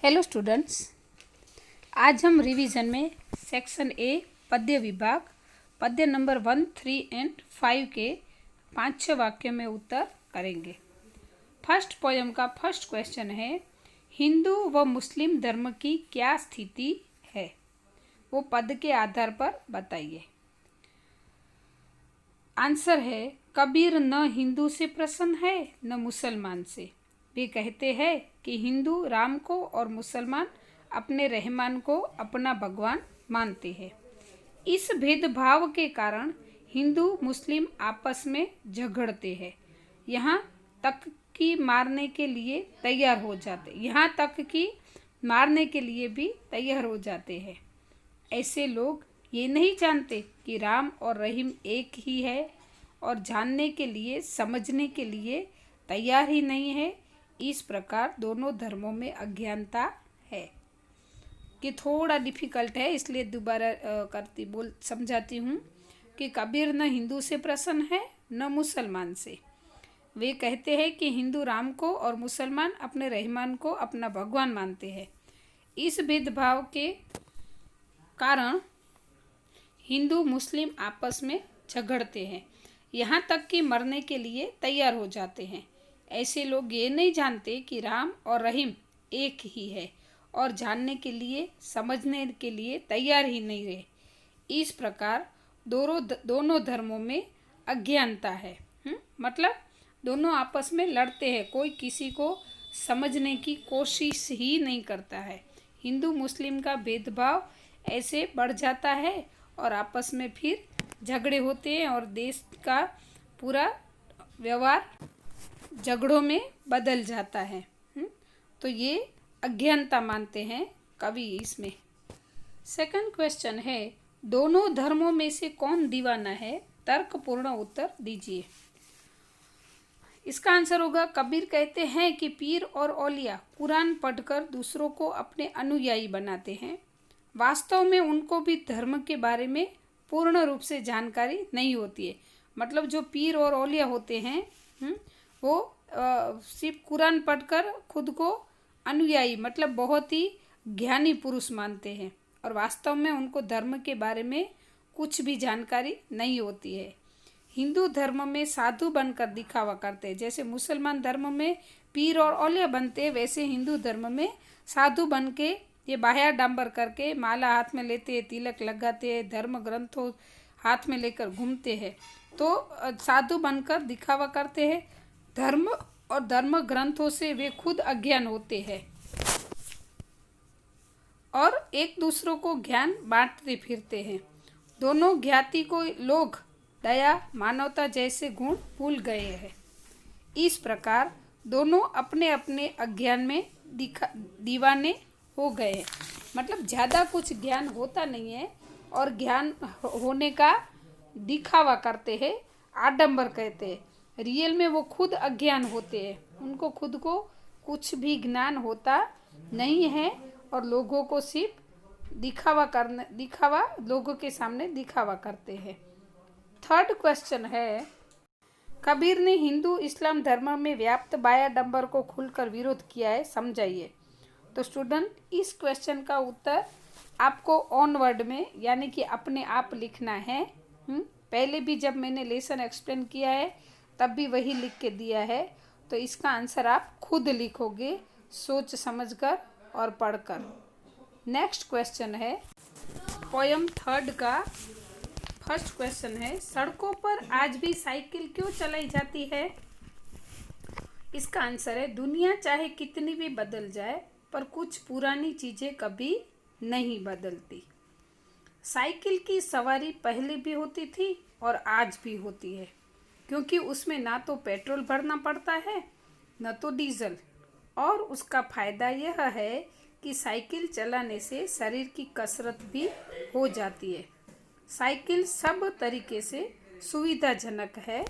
Hello students, आज हम revision में सेक्शन ए पद्य विभाग पद्य नंबर 1, 3 एंड 5 के 5-6 वाक्यों में उत्तर करेंगे। फर्स्ट पोयम का फर्स्ट क्वेश्चन है, हिंदू व मुस्लिम धर्म की क्या स्थिति है, वो पद के आधार पर बताइए। आंसर है, कबीर न हिंदू से प्रसन्न है न मुसलमान से। वे कहते हैं कि हिंदू राम को और मुसलमान अपने रहमान को अपना भगवान मानते हैं। इस भेदभाव के कारण हिंदू मुस्लिम आपस में झगड़ते हैं, यहाँ तक कि मारने के लिए भी तैयार हो जाते हैं। ऐसे लोग ये नहीं जानते कि राम और रहीम एक ही है और जानने के लिए समझने के लिए तैयार ही नहीं है। इस प्रकार दोनों धर्मों में अज्ञानता है। कि थोड़ा डिफिकल्ट है, इसलिए दोबारा समझाती हूँ कि कबीर न हिंदू से प्रसन्न है न मुसलमान से। वे कहते हैं कि हिंदू राम को और मुसलमान अपने रहमान को अपना भगवान मानते हैं। इस भेदभाव के कारण हिंदू मुस्लिम आपस में झगड़ते हैं, यहाँ तक कि मरने के लिए तैयार हो जाते हैं। ऐसे लोग ये नहीं जानते कि राम और रहीम एक ही है और जानने के लिए समझने के लिए तैयार ही नहीं रहे। इस प्रकार दोनों धर्मों में अज्ञानता है। मतलब दोनों आपस में लड़ते हैं, कोई किसी को समझने की कोशिश ही नहीं करता है। हिंदू मुस्लिम का भेदभाव ऐसे बढ़ जाता है और आपस में फिर झगड़े होते हैं और देश का पूरा व्यवहार झगड़ों में बदल जाता है। तो ये अज्ञानता मानते हैं कवि इसमें। सेकंड क्वेश्चन है, दोनों धर्मों में से कौन दीवाना है, तर्कपूर्ण उत्तर दीजिए। इसका आंसर होगा, कबीर कहते हैं कि पीर और औलिया कुरान पढ़कर दूसरों को अपने अनुयायी बनाते हैं। वास्तव में उनको भी धर्म के बारे में पूर्ण रूप से जानकारी नहीं होती है। मतलब जो पीर और औलिया होते हैं वो सिर्फ कुरान पढ़कर खुद को अनुयायी मतलब बहुत ही ज्ञानी पुरुष मानते हैं और वास्तव में उनको धर्म के बारे में कुछ भी जानकारी नहीं होती है। हिंदू धर्म में साधु बनकर दिखावा करते हैं, जैसे मुसलमान धर्म में पीर और औलिया बनते हैं, वैसे हिंदू धर्म में साधु बन के ये बाह्य डांबर करके माला हाथ में लेते हैं, तिलक लगाते हैं, धर्म ग्रंथों हाथ में लेकर घूमते हैं। तो साधु बनकर दिखावा करते हैं। धर्म और धर्म ग्रंथों से वे खुद अज्ञान होते हैं और एक दूसरों को ज्ञान बांटते फिरते हैं। दोनों ज्ञाति को लोग दया मानवता जैसे गुण भूल गए हैं। इस प्रकार दोनों अपने अपने अज्ञान में दीवाने हो गए हैं। मतलब ज़्यादा कुछ ज्ञान होता नहीं है और ज्ञान होने का दिखावा करते हैं, आडंबर कहते हैं। रियल में वो खुद अज्ञान होते हैं, उनको खुद को कुछ भी ज्ञान होता नहीं है और लोगों को सिर्फ दिखावा लोगों के सामने दिखावा करते हैं। थर्ड क्वेश्चन है, कबीर ने हिंदू इस्लाम धर्म में व्याप्त बायाडंबर को खुलकर विरोध किया है, समझाइए। तो स्टूडेंट, इस क्वेश्चन का उत्तर आपको ऑन वर्ड में यानी कि अपने आप लिखना है। पहले भी जब मैंने लेसन एक्सप्लेन किया है तब भी वही लिख के दिया है, तो इसका आंसर आप खुद लिखोगे सोच समझकर और पढ़कर। नेक्स्ट क्वेश्चन है, पोयम थर्ड का फर्स्ट क्वेश्चन है, सड़कों पर आज भी साइकिल क्यों चलाई जाती है। इसका आंसर है, दुनिया चाहे कितनी भी बदल जाए पर कुछ पुरानी चीज़ें कभी नहीं बदलती। साइकिल की सवारी पहले भी होती थी और आज भी होती है, क्योंकि उसमें ना तो पेट्रोल भरना पड़ता है न तो डीजल। और उसका फ़ायदा यह है कि साइकिल चलाने से शरीर की कसरत भी हो जाती है। साइकिल सब तरीके से सुविधाजनक है,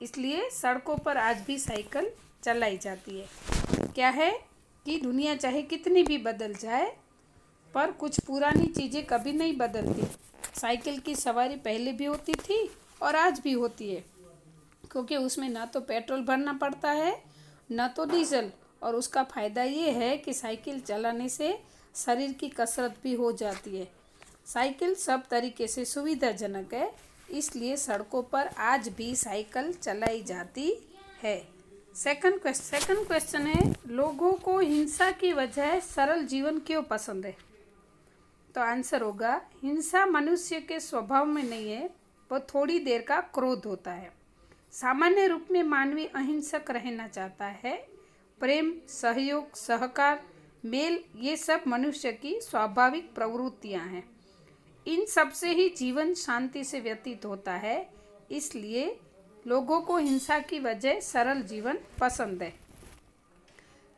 इसलिए सड़कों पर आज भी साइकिल चलाई जाती है। क्या है कि दुनिया चाहे कितनी भी बदल जाए पर कुछ पुरानी चीज़ें कभी नहीं बदलती। साइकिल की सवारी पहले भी होती थी और आज भी होती है, क्योंकि उसमें ना तो पेट्रोल भरना पड़ता है न तो डीजल, और उसका फ़ायदा ये है कि साइकिल चलाने से शरीर की कसरत भी हो जाती है। साइकिल सब तरीके से सुविधाजनक है, इसलिए सड़कों पर आज भी साइकिल चलाई जाती है। सेकंड क्वेश्चन है, लोगों को हिंसा की वजह सरल जीवन क्यों पसंद है? तो आंसर होगा, हिंसा मनुष्य के स्वभाव में नहीं है, वह थोड़ी देर का क्रोध होता है। सामान्य रूप में मानवीय अहिंसक रहना चाहता है। प्रेम, सहयोग, सहकार, मेल, ये सब मनुष्य की स्वाभाविक प्रवृत्तियां हैं। इन सब से ही जीवन शांति से व्यतीत होता है, इसलिए लोगों को हिंसा की वजह सरल जीवन पसंद है।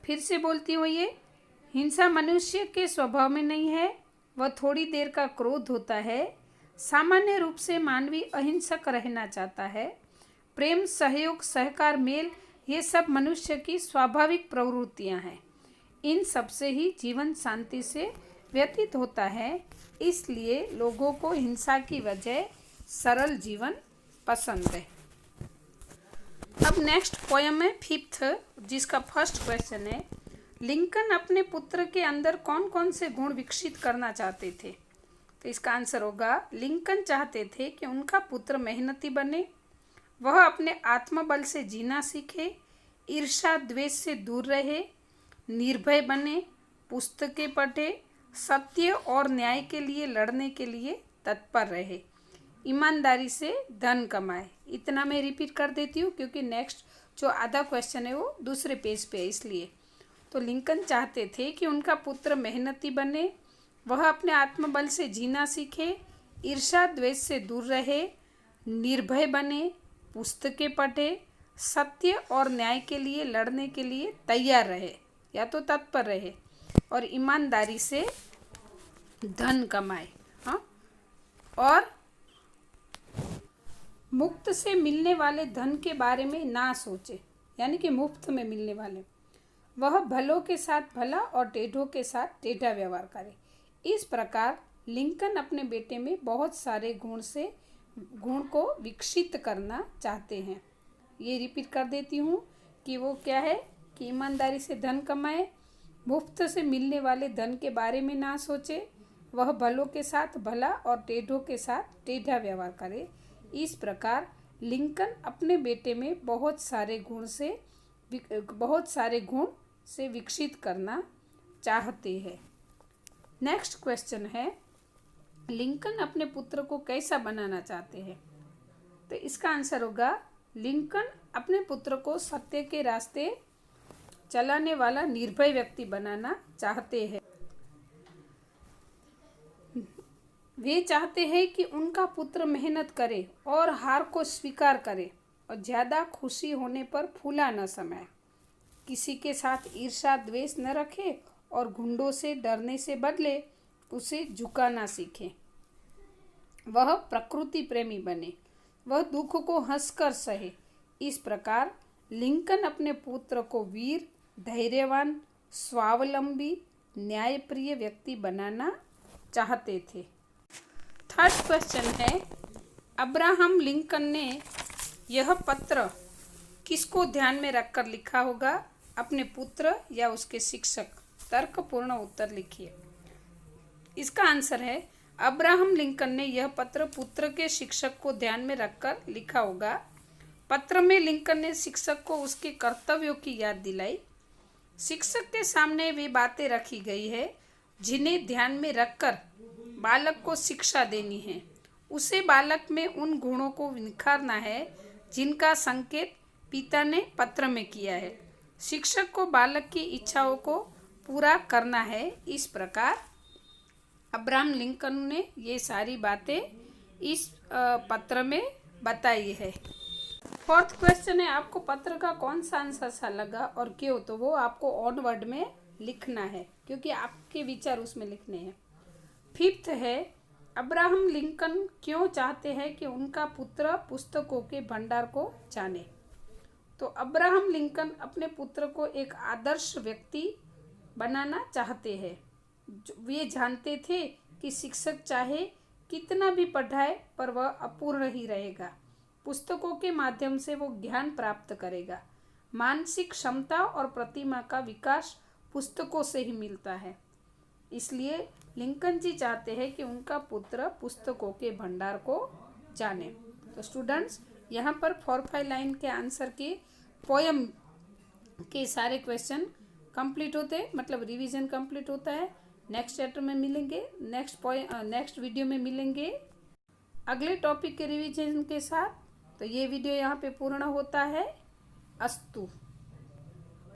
फिर से बोलती हूँ, ये हिंसा मनुष्य के स्वभाव में नहीं है, वह थोड़ी देर का क्रोध होता है। सामान्य रूप से मानवीय अहिंसक रहना चाहता है। प्रेम, सहयोग, सहकार, मेल, ये सब मनुष्य की स्वाभाविक प्रवृत्तियां हैं। इन सब से ही जीवन शांति से व्यतीत होता है, इसलिए लोगों को हिंसा की वजह सरल जीवन पसंद है। अब नेक्स्ट पोयम है 5th, जिसका फर्स्ट क्वेश्चन है, लिंकन अपने पुत्र के अंदर कौन कौन से गुण विकसित करना चाहते थे? तो इसका आंसर होगा, लिंकन चाहते थे कि उनका पुत्र मेहनती बने, वह अपने आत्मबल से जीना सीखे, ईर्ष्या द्वेष से दूर रहे, निर्भय बने, पुस्तकें पढ़े, सत्य और न्याय के लिए लड़ने के लिए तत्पर रहे, ईमानदारी से धन कमाए। इतना मैं रिपीट कर देती हूँ क्योंकि नेक्स्ट जो आधा क्वेश्चन है वो दूसरे पेज पे है, इसलिए। तो लिंकन चाहते थे कि उनका पुत्र मेहनती बने, वह अपने आत्मबल से जीना सीखे, ईर्ष्या द्वेष से दूर रहे, निर्भय बने, पुस्तकें पढ़े, सत्य और न्याय के लिए लड़ने के लिए तैयार रहे या तो तत्पर रहे, और ईमानदारी से धन कमाए। हाँ, और मुफ्त से मिलने वाले धन के बारे में ना सोचे, यानी कि मुफ्त में मिलने वाले। वह भलों के साथ भला और टेढ़ों के साथ टेढ़ा व्यवहार करे। इस प्रकार लिंकन अपने बेटे में बहुत सारे गुण को विकसित करना चाहते हैं। ये रिपीट कर देती हूँ कि वो क्या है कि ईमानदारी से धन कमाए, मुफ्त से मिलने वाले धन के बारे में ना सोचे, वह भलों के साथ भला और टेढ़ों के साथ टेढ़ा व्यवहार करे। इस प्रकार लिंकन अपने बेटे में बहुत सारे गुण से विकसित करना चाहते हैं। नेक्स्ट क्वेश्चन है, लिंकन अपने पुत्र को कैसा बनाना चाहते हैं? तो इसका आंसर होगा, लिंकन अपने पुत्र को सत्य के रास्ते चलाने वाला निर्भय व्यक्ति बनाना चाहते हैं। वे चाहते हैं कि उनका पुत्र मेहनत करे और हार को स्वीकार करे और ज़्यादा खुशी होने पर फूला न समाए, किसी के साथ ईर्ष्या द्वेष न रखे और घुंडों से डरने से बदले उसे झुकाना सीखे। वह प्रकृति प्रेमी बने, वह दुख को हंसकर सहे। इस प्रकार लिंकन अपने पुत्र को वीर, धैर्यवान, स्वावलंबी, न्यायप्रिय व्यक्ति बनाना चाहते थे। थर्ड क्वेश्चन है, अब्राहम लिंकन ने यह पत्र किसको ध्यान में रखकर लिखा होगा? अपने पुत्र या उसके शिक्षक? तर्कपूर्ण उत्तर लिखिए। इसका आंसर है, अब्राहम लिंकन ने यह पत्र पुत्र के शिक्षक को ध्यान में रखकर लिखा होगा। पत्र में लिंकन ने शिक्षक को उसके कर्तव्यों की याद दिलाई। शिक्षक के सामने वे बातें रखी गई है जिन्हें ध्यान में रखकर बालक को शिक्षा देनी है। उसे बालक में उन गुणों को निखारना है जिनका संकेत पिता ने पत्र में किया है। शिक्षक को बालक की इच्छाओं को पूरा करना है। इस प्रकार अब्राहम लिंकन ने ये सारी बातें इस पत्र में बताई है। फोर्थ क्वेश्चन है, आपको पत्र का कौन सा आंसर अच्छा लगा और क्यों? तो वो आपको ऑन वर्ड में लिखना है क्योंकि आपके विचार उसमें लिखने हैं। फिफ्थ है, अब्राहम लिंकन क्यों चाहते हैं कि उनका पुत्र पुस्तकों के भंडार को जाने? तो अब्राहम लिंकन अपने पुत्र को एक आदर्श व्यक्ति बनाना चाहते हैं। वे जानते थे कि शिक्षक चाहे कितना भी पढ़ाए पर वह अपूर्ण ही रहेगा। पुस्तकों के माध्यम से वो ज्ञान प्राप्त करेगा। मानसिक क्षमता और प्रतिभा का विकास पुस्तकों से ही मिलता है। इसलिए लिंकन जी चाहते हैं कि उनका पुत्र पुस्तकों के भंडार को जाने। तो स्टूडेंट्स, यहाँ पर 4-5 लाइन के आंसर के पोयम के सारे क्वेश्चन कंप्लीट होते हैं, मतलब रिवीजन कंप्लीट होता है। नेक्स्ट चैप्टर में मिलेंगे, नेक्स्ट वीडियो में मिलेंगे अगले टॉपिक के रिवीजन के साथ। तो ये वीडियो यहाँ पे पूर्ण होता है। अस्तु।